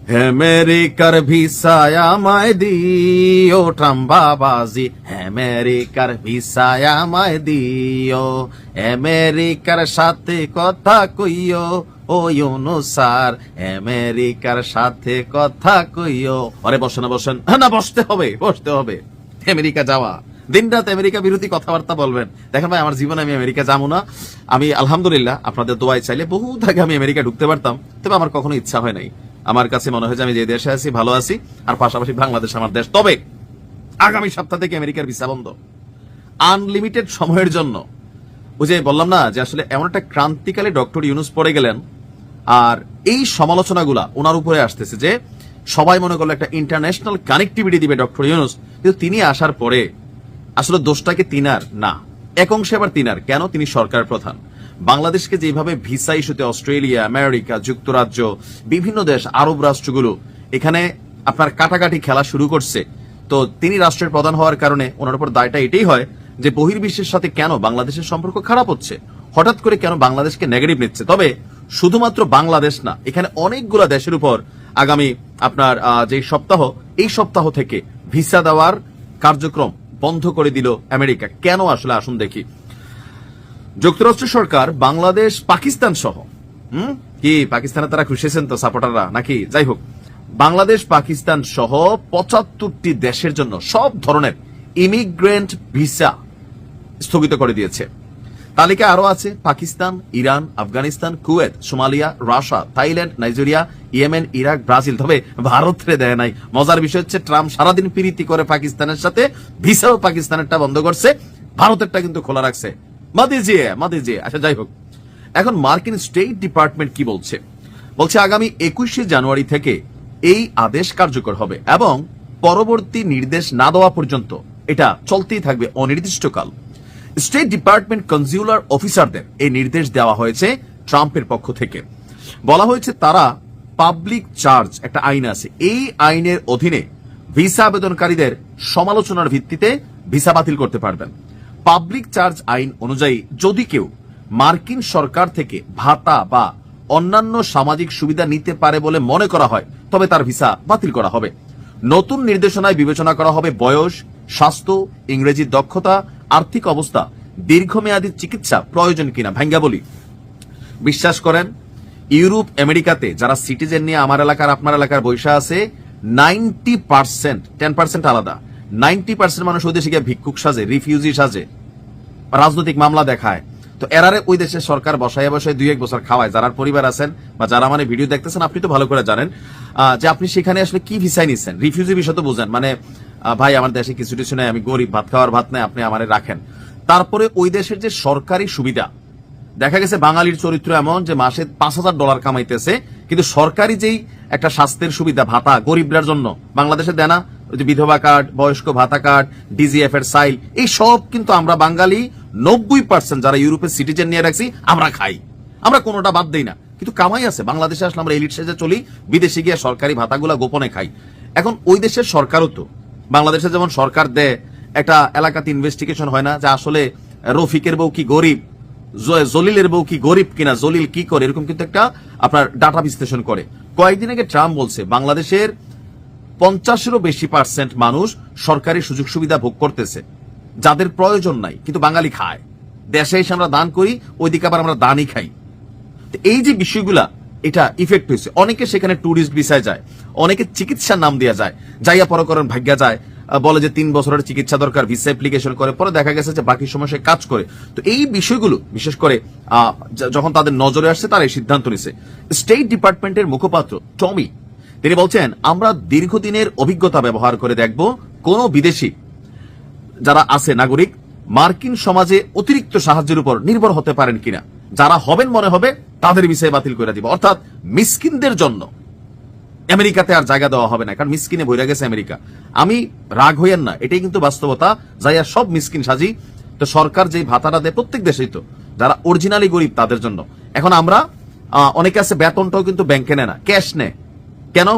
আমেরিকার ভিসায় আমায় দিও ট্রাম্প বাবাজি, আমেরিকার ভিসায় আমায় দিও, আমেরিকার সাথে কথা কইও ও ইউনুস স্যার, আমেরিকার সাথে কথা কইও। আরে বসেন না, বসেন না, বসতে হবে। আমেরিকা যাওয়া, দিনরাত আমেরিকা বিরোধী কথাবার্তা বলবেন। দেখেন ভাই, আমার জীবনে আমি আমেরিকা যাবো না। আমি আলহামদুলিল্লাহ আপনাদের দোয়ায় চাইলে বহু আগে আমি আমেরিকা ঢুকতে পারতাম, তবে আমার কখনো ইচ্ছা হয় নাই। আমার কাছে মনে হয় যে আমি যে দেশে আছি ভালো আছি, আর পাশাপাশি বাংলাদেশ আমার দেশ। তবে আগামী সপ্তাহ থেকে আমেরিকার ভিসা বন্ধ আনলিমিটেড সময়ের জন্য। ওই যে বললাম না যে আসলে এমন একটা ক্রান্তিকালে ডক্টর ইউনুস পড়ে গেলেন, আর এই সমালোচনাগুলা ওনার উপরে আসতেছে যে সবাই মনে করলো একটা ইন্টারন্যাশনাল কানেক্টিভিটি দিবে ডক্টর ইউনুস, কিন্তু তিনি আসার পরে আসলে দোষটাকে তিনার না, এক অংশে আবার তিনার। কেন? তিনি সরকার প্রধান। বাংলাদেশকে যেভাবে ভিসা ইস্যুতে অস্ট্রেলিয়া, আমেরিকা, যুক্তরাজ্য, বিভিন্ন দেশ, আরব রাষ্ট্রগুলো এখানে আপনার কাটাকাটি খেলা শুরু করছে, তো তিনি রাষ্ট্রের প্রধান হওয়ার কারণে ওনার উপর দায়টা এটাই হয় যে বহির্বিশ্বের সাথে কেন বাংলাদেশের সম্পর্ক খারাপ হচ্ছে, হঠাৎ করে কেন বাংলাদেশকে নেগেটিভ নিচ্ছে। তবে শুধুমাত্র বাংলাদেশ না, এখানে অনেকগুলো দেশের উপর আগামী আপনার যে সপ্তাহ, এই সপ্তাহ থেকে ভিসা দেওয়ার কার্যক্রম বন্ধ করে দিল আমেরিকা। কেন আসলে আসুন দেখি। যুক্তরাষ্ট্র সরকার বাংলাদেশ, পাকিস্তান সহ, কি পাকিস্তানে তারা খুশিছেন তো সাপোর্টাররা নাকি? যাই হোক, বাংলাদেশ, পাকিস্তান সহ ৭৫টি দেশের জন্য সব ধরনের ইমিগ্রেন্ট ভিসা স্থগিত করে দিয়েছে। তালিকা আরো আছে Pakistan, Iran, Afghanistan, Kuwait, Somalia, Russia, Thailand, Nigeria, Yemen, Iraq, Brazil. তবে ভারতরে দেয় নাই। মজার বিষয় হচ্ছে ট্রাম্প সারাদিন প্রীতি করে পাকিস্তানের সাথে, ভিসাও পাকিস্তানেরটা বন্ধ করছে, ভারতেরটা কিন্তু খোলা রাখছে। মাদিজিয়ে। আচ্ছা যাই হোক, এখন মার্কিন স্টেট ডিপার্টমেন্ট কি বলছে? আগামী ২১শে জানুয়ারি থেকে এই আদেশ কার্যকর হবে এবং পরবর্তী নির্দেশ না দেওয়া পর্যন্ত এটা চলতেই থাকবে অনির্দিষ্টকাল। স্টেট ডিপার্টমেন্ট কনজিউলার অফিসারদের এই নির্দেশ দেওয়া হয়েছে ট্রাম্পের পক্ষ থেকে। বলা হয়েছে তারা পাবলিক চার্জ একটা আইন আছে, এই আইনের অধীনে ভিসা আবেদনকারীদের সমালোচনার ভিত্তিতে ভিসা বাতিল করতে পারবেন। পাবলিক চার্জ আইন অনুযায়ী যদি কেউ মার্কিন সরকার থেকে ভাতা বা অন্যান্য সামাজিক সুবিধা নিতে পারে বলে মনে করা হয়, তবে তার ভিসা বাতিল করা হবে। নতুন নির্দেশনায় বিবেচনা করা হবে বয়স, স্বাস্থ্য, ইংরেজি দক্ষতা, আর্থিক অবস্থা, দীর্ঘমেয়াদী চিকিৎসা প্রয়োজন কিনা। ভাঙ্গা বলি, বিশ্বাস করেন ইউরোপ, আমেরিকাতে যারা সিটিজেন নিয়ে আমার এলাকার আপনার এলাকার বৈশা আছে, 90%, 10% আলাদা, 90% মানুষ ওই দেশে গিয়ে ভিক্ষুক সাজে, রিফিউজি সাজে, রাজনৈতিক মামলা দেখায়। তো এরারে ওই দেশের সরকার বসায় 2-1 বছর খাওয়ায়। যারা পরিবার আছেন বা যারা মানে ভিডিও দেখতেছেন, আপনি তো ভালো করে জানেন যে আপনি সেখানে আসলে কি ভিসায় নিচ্ছেন। রিফিউজি বিষয় তো বুঝেন, মানে ভাই আমার দেশে কিছু কিছু নেই, আমি গরিব, ভাত খাওয়ার ভাত নেই, আপনি আমারে রাখেন। তারপরে ওই দেশের যে সরকারি সুবিধা, দেখা গেছে বাঙালির চরিত্র এমন যে মাসে $৫,০০০ কামাইতেছে, কিন্তু সরকারি যেই একটা স্বাস্থ্যের সুবিধা, ভাতা গরিবরার জন্য বাংলাদেশে দেয় না, ওই যে বিধবা কার্ড, বয়স্ক ভাতা কার্ড, ডিজিএফ এর সাইল, এই সব কিন্তু আমরা বাঙালি 90% যারা ইউরোপের সিটিজেন নিয়ে রাখছি আমরা খাই, আমরা কোনোটা বাদ দেই না, কিন্তু কামাই আছে। বাংলাদেশে আসলে আমরা এলিট সেজে চলি, বিদেশে গিয়ে সরকারি ভাতাগুলা গোপনে খাই। এখন ওই দেশের সরকারও তো বাংলাদেশে যেমন সরকার দেয়, একটা এলাকাতে ইনভেস্টিগেশন হয় না যে আসলে রফিকের বউ কি গরিব, জলিলের বউ কি গরিব কিনা, জলিল কি করে, এরকম কিন্তু একটা আপনার ডাটা বিশ্লেষণ করে। কয়েকদিন আগে ট্রাম্প বলছে বাংলাদেশের 50-এরও বেশি % মানুষ সরকারি সুযোগ সুবিধা ভোগ করতেছে যাদের প্রয়োজন নাই, কিন্তু বাঙালি খায়। দেশে এসে আমরা দান করি, ওইদিকে আবার আমরা দানই খাই। এই যে বিষয়গুলা, এটা ইফেক্ট হয়েছে। অনেকে সেখানে ট্যুরিস্ট ভিসায় যায়, অনেকে চিকিৎসার নাম দেওয়া যায়, যাইয়া পরে করেন ভাগ্যা যায়, বলে যে 3 বছরের চিকিৎসা দরকার, ভিসা অ্যাপ্লিকেশন করে, পরে দেখা গেছে যে বাকি সময় সে কাজ করে। তো এই বিষয়গুলো বিশেষ করে যখন তাদের নজরে আসছে, তারা এই সিদ্ধান্ত নিছে। স্টেট ডিপার্টমেন্টের মুখপাত্র টমি, তিনি বলছেন আমরা দীর্ঘদিনের অভিজ্ঞতা ব্যবহার করে দেখব কোন বিদেশি যারা আছে নাগরিক মার্কিন সমাজে অতিরিক্ত সাহায্যের উপর নির্ভর হতে পারেন কিনা। যারা হবেন মনে হবে তাদের ভিসা বাতিল করে দিব। অর্থাৎ মিসকিনদের জন্য আমেরিকাতে আর জায়গা দেওয়া হবে না, কারণ মিসকিনে বইরা গেছে আমেরিকা। আমি রাগ হইয়েন না, এটাই কিন্তু বাস্তবতা। যাইয়া সব মিসকিন সাজি। তো সরকার যে ভাতাটা দেয় প্রত্যেক দেশেই, তো যারা অরিজিনালি গরিব তাদের জন্য। এখন আমরা অনেকে আছে বেতনটাও কিন্তু ব্যাংকে নেয় না, ক্যাশ নেয়। কেন?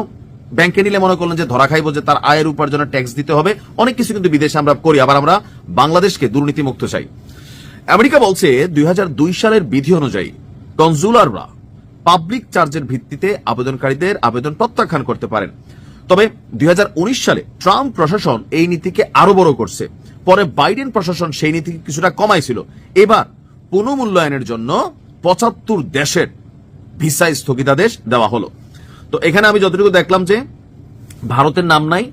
ব্যাংকে নিলে মনে করলেন যে ধরা খাইব, যে তার আয়ের উপার্জনের ট্যাক্স দিতে হবে। অনেক কিছু কিন্তু বিদেশে আমরা করি। আবার আমরা বাংলাদেশকে দুর্নীতি মুক্ত চাই। আমেরিকা বলছে 2002 সালের বিধি অনুযায়ী কনজুলাররা পাবলিক চার্জের ভিত্তিতে আবেদনকারীদের আবেদন প্রত্যাখ্যান করতে পারেন। তবে 2019 সালে ট্রাম্প প্রশাসন এই নীতিকে আরো বড় করছে, পরে বাইডেন প্রশাসন সেই নীতিকে কিছুটা কমাইছিল। এবার পুনঃমূল্যায়নের জন্য 75 দেশের ভিসা স্থগিতাদেশ দেওয়া হলো। তো এখানে আমি যতটুকু দেখলাম যে ভারতের নাম নাই,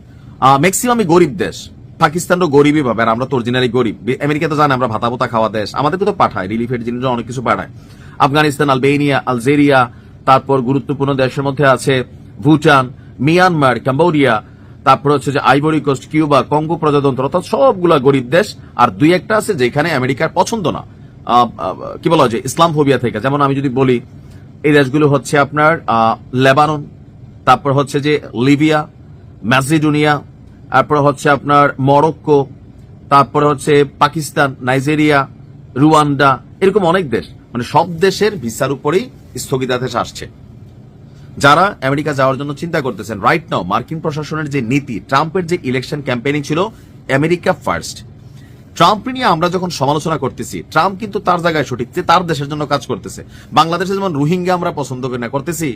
ম্যাক্সিমামই গরিব দেশ। পাকিস্তানও গরিবই পাবে, আর আমরা তো অরিজিনালি গরিব। আমেরিকা তো জানে আমরা ভাতা ভাতা খাওয়া দেশ, আমাদেরকে তো পাঠায় রিলিফের জিনিস অনেক কিছু পাঠায়। আফগানিস্তান, আলবেনিয়া, আলজেরিয়া, তারপর গুরুত্বপূর্ণ দেশের মধ্যে আছে ভুটান, মিয়ানমার, কম্বোডিয়া, তারপর হচ্ছে যে আইভরি কোস্ট, কিউবা, কঙ্গো প্রজাতন্ত্র, অর্থাৎ সবগুলা গরিব দেশ। আর দুই একটা আছে যেখানে আমেরিকার পছন্দ না, কি বলা হয় যে ইসলাম ফোবিয়া থেকে। যেমন আমি যদি বলি এই দেশগুলো হচ্ছে আপনার লেবানন, তারপর হচ্ছে যে লিবিয়া, ম্যাসিডোনিয়া, তারপর হচ্ছে আপনার মরক্কো, তারপরে হচ্ছে পাকিস্তান, নাইজেরিয়া, রুয়ান্ডা, এরকম অনেক দেশ। মানে সব দেশের ভিসার উপরেই স্থগিতাদেশ আসছে। যারা আমেরিকা যাওয়ার জন্য চিন্তা করতেছেন রাইট নাও, মার্কিন প্রশাসনের যে নীতি, ট্রাম্পের যে ইলেকশন ক্যাম্পেইনিং ছিল আমেরিকা ফার্স্ট, ট্রাম্প নিয়ে আমরা যখন সমালোচনা করতেছি, ট্রাম্প কিন্তু তার জায়গায় সঠিক, যে তার দেশের জন্য কাজ করতেছে। বাংলাদেশে যেমন রোহিঙ্গা আমরা পছন্দ করি না, করতেছি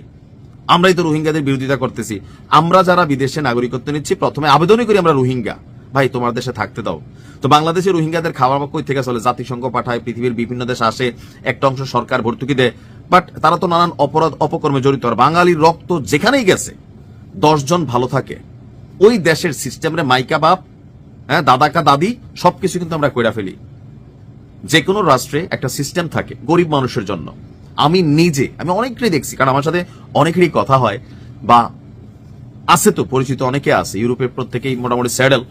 আমরাই তো রোহিঙ্গাদের বিরোধিতা করতেছি। আমরা যারা বিদেশে নাগরিকত্ব নিচ্ছি প্রথমে আবেদনই করি আমরা রোহিঙ্গা, ভাই তোমার দেশে থাকতে দাও। তো বাংলাদেশে রোহিঙ্গাদের খাবার কই থেকে চলে? জাতিসংঘ পাঠায়, পৃথিবীর বিভিন্ন দেশে আসে, একটা অংশ সরকার ভর্তুকি দেয়, বাট তারা তো নানান অপরাধ অপকর্মে জড়িত। আর বাঙালির রক্ত যেখানেই গেছে 10 জন ভালো থাকে, ওই দেশের সিস্টেমে মাইকা বাপ, হ্যাঁ, দাদাকা দাদি, সবকিছু কিন্তু আমরা কইরা ফেলি। যে কোনো রাষ্ট্রে একটা সিস্টেম থাকে গরিব মানুষের জন্য। আমি অনেকেরই দেখছি, কারণ আমার সাথে অনেকেরই কথা হয়, বা আছে তো পরিচিত অনেকে আছে, ইউরোপের প্রত্যেকেই মোটামুটি স্যাডেল।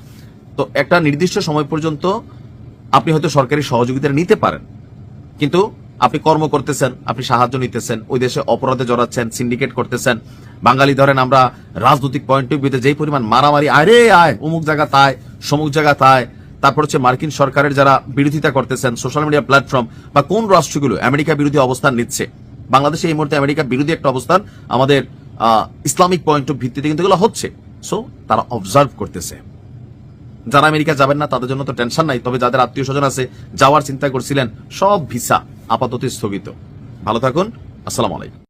তো একটা নির্দিষ্ট সময় পর্যন্ত আপনি হয়তো সরকারি সহযোগিতা নিতে পারেন, কিন্তু আপনি কর্ম করতেছেন, আপনি সাহায্য নিতেছেন, ওই দেশে অপরাধে জড়াচ্ছেন, সিন্ডিকেট করতেছেন। বাঙালি ধরেন আমরা রাজনৈতিক পয়েন্ট অফ ভিউতে যেই পরিমাণ মারামারি, আরে আয় অমুক জায়গা তাই, সমুক জায়গা তাই, তারপর হচ্ছে মার্কিন সরকারের যারা বিরোধিতা করতেছেন সোশ্যাল মিডিয়া প্ল্যাটফর্ম বা কোন রাষ্ট্রগুলো আমেরিকা বিরোধী অবস্থান নিচ্ছে, বাংলাদেশে এই মুহূর্তে আমেরিকা বিরোধী একটা অবস্থান আমাদের ইসলামিক পয়েন্ট অফ ভিত্তিতে কিন্তু এগুলো হচ্ছে। সো তারা অবজার্ভ করতেছে। যারা আমেরিকা যাবেন না তাদের জন্য তো টেনশন নাই, তবে যাদের আত্মীয় স্বজন আছে যাওয়ার চিন্তা করছিলেন, সব ভিসা আপাতত স্থগিত। ভালো থাকুন, আসসালামু আলাইকুম।